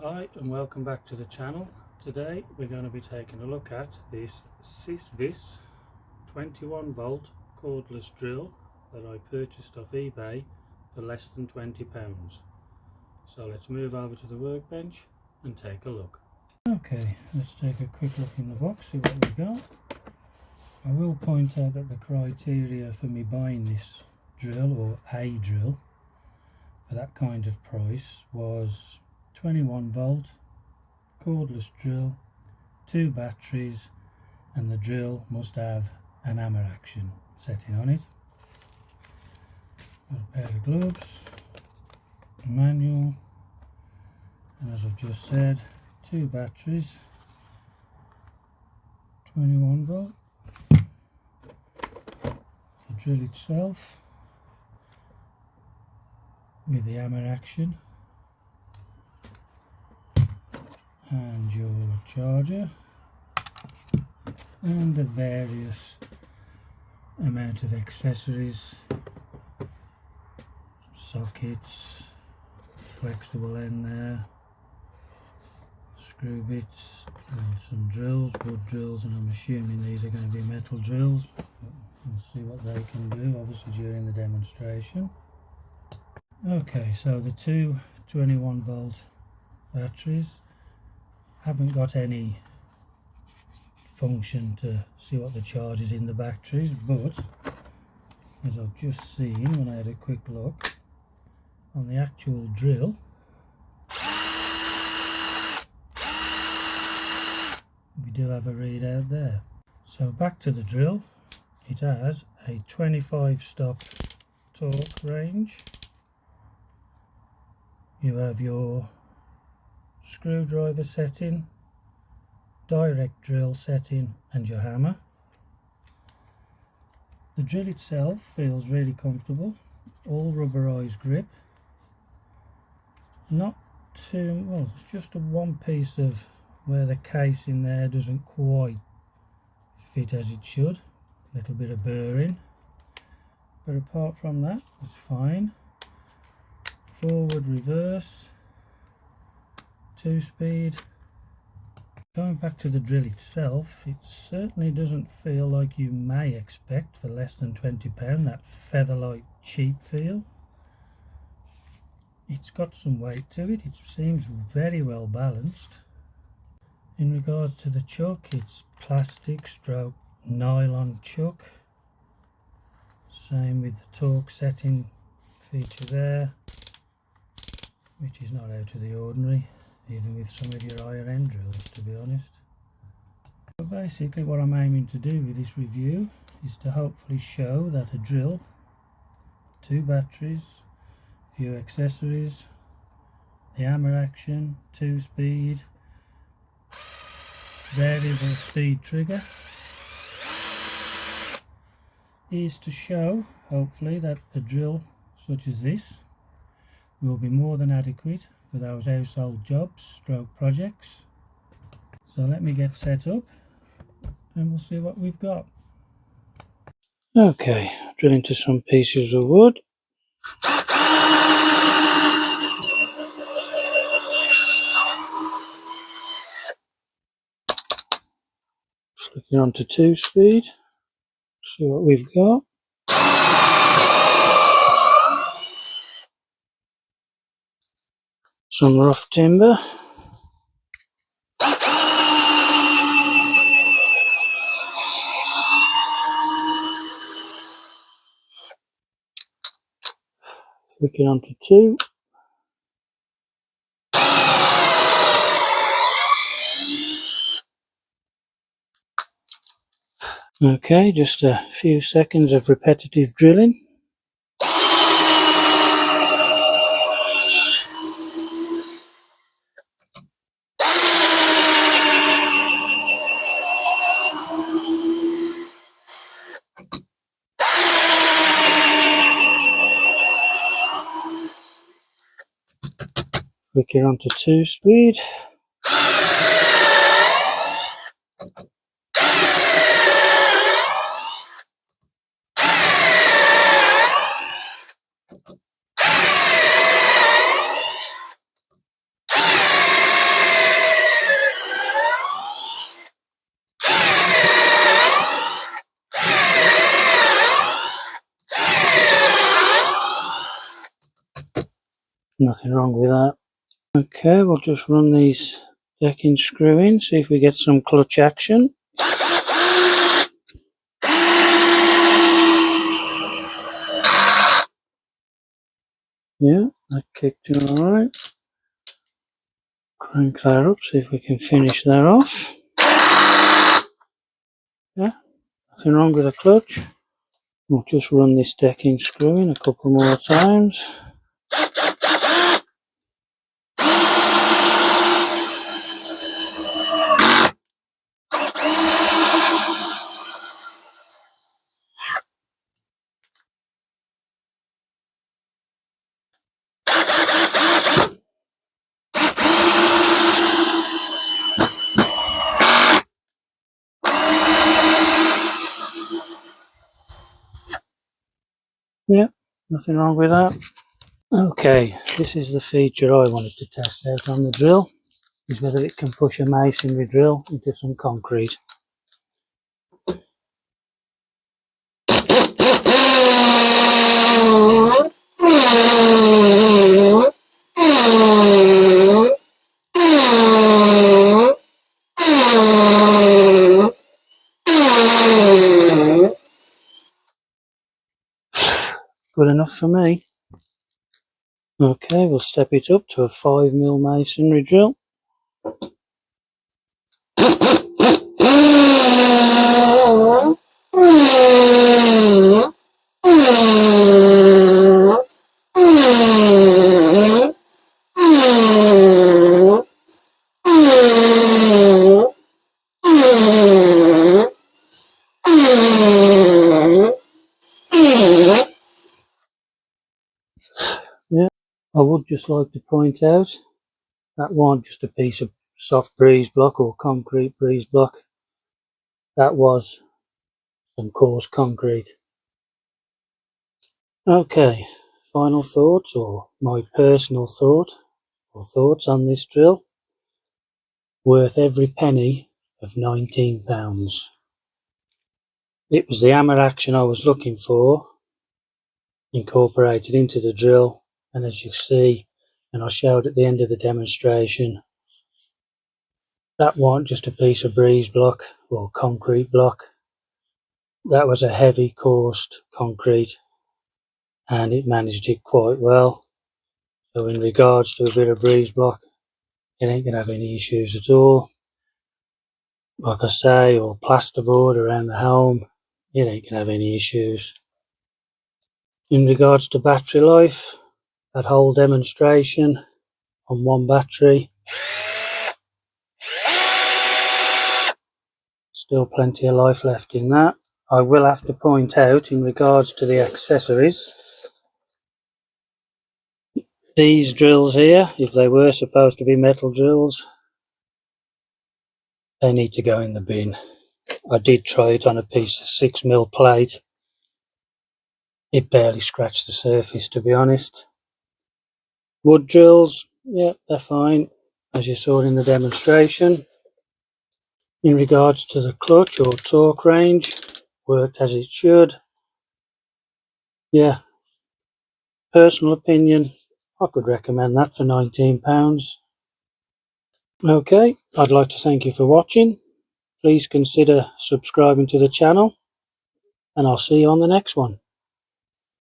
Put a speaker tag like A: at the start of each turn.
A: Hi and welcome back to the channel. Today we're going to be taking a look at this 21V 21V cordless drill that I purchased off eBay for less than £20. So let's move over to the workbench and take a look. Okay, let's take a quick look in the box, see what we got. I will point out that the criteria for me buying this drill, or a drill, for that kind of price was 21V cordless drill, 2 batteries, and the drill must have an hammer action setting on it. A pair of gloves, a manual, and as I've just said, 2 batteries, 21V, the drill itself with the hammer action, and your charger, and the various amount of accessories, sockets, flexible end there, screw bits, and some drills, wood drills, and I'm assuming these are going to be metal drills. We'll see what they can do obviously during the demonstration. Okay, so the two 21V batteries haven't got any function to see what the charge is in the batteries, but as I've just seen when I had a quick look on the actual drill, we do have a readout there. So back to the drill, it has a 25 stop torque range. You have your screwdriver setting, direct drill setting, and your hammer. The drill itself feels really comfortable, all rubberized grip, not too well, just a one piece of where the case in there doesn't quite fit as it should, a little bit of burring, but apart from that it's fine. Forward, reverse, 2-speed. Going back to the drill itself, it certainly doesn't feel like you may expect for less than £20, that feather-light cheap feel. It's got some weight to it, it seems very well balanced. In regards to the chuck, it's plastic stroke nylon chuck. Same with the torque setting feature there, which is not out of the ordinary, even with some of your higher end drills, to be honest. But basically what I'm aiming to do with this review is to hopefully show that a drill, 2 batteries, a few accessories, the hammer action, 2-speed, variable speed trigger, is to show hopefully that a drill such as this will be more than adequate for those household jobs stroke projects. So let me get set up and we'll see what we've got. Okay, drill into some pieces of wood. Flicking onto 2-speed, see what we've got. Some rough timber. Flicking onto 2. Okay, just a few seconds of repetitive drilling. Flicking onto 2-speed. Nothing wrong with that. Okay, we'll just run these decking screw in, see if we get some clutch action. Yeah, that kicked in alright. Crank that up, see if we can finish that off. Yeah, nothing wrong with the clutch. We'll just run this decking screw in a couple more times. Yeah, nothing wrong with that. Okay, this is the feature I wanted to test out on the drill, is whether it can push a masonry drill into some concrete. Good enough for me. Okay, we'll step it up to a 5mm masonry drill. Yeah, I would just like to point out that wasn't just a piece of soft breeze block or concrete breeze block. That was some coarse concrete. Okay, final thoughts, or my personal thought or thoughts on this drill. Worth every penny of £19. It was the hammer action I was looking for incorporated into the drill, and as you see, and I showed at the end of the demonstration, that wasn't just a piece of breeze block or concrete block. That was a heavy coursed concrete, and it managed it quite well. So in regards to a bit of breeze block, it ain't gonna have any issues at all. Like I say, or plasterboard around the home, it ain't gonna have any issues. In regards to battery life, that whole demonstration on one battery, still plenty of life left in that. I will have to point out, in regards to the accessories, these drills here, if they were supposed to be metal drills, they need to go in the bin. I did try it on a piece of 6mm plate. It barely scratched the surface, to be honest. Wood drills, yeah, they're fine, as you saw in the demonstration. In regards to the clutch or torque range, worked as it should. Yeah, personal opinion, I could recommend that for £19. Okay, I'd like to thank you for watching. Please consider subscribing to the channel, and I'll see you on the next one.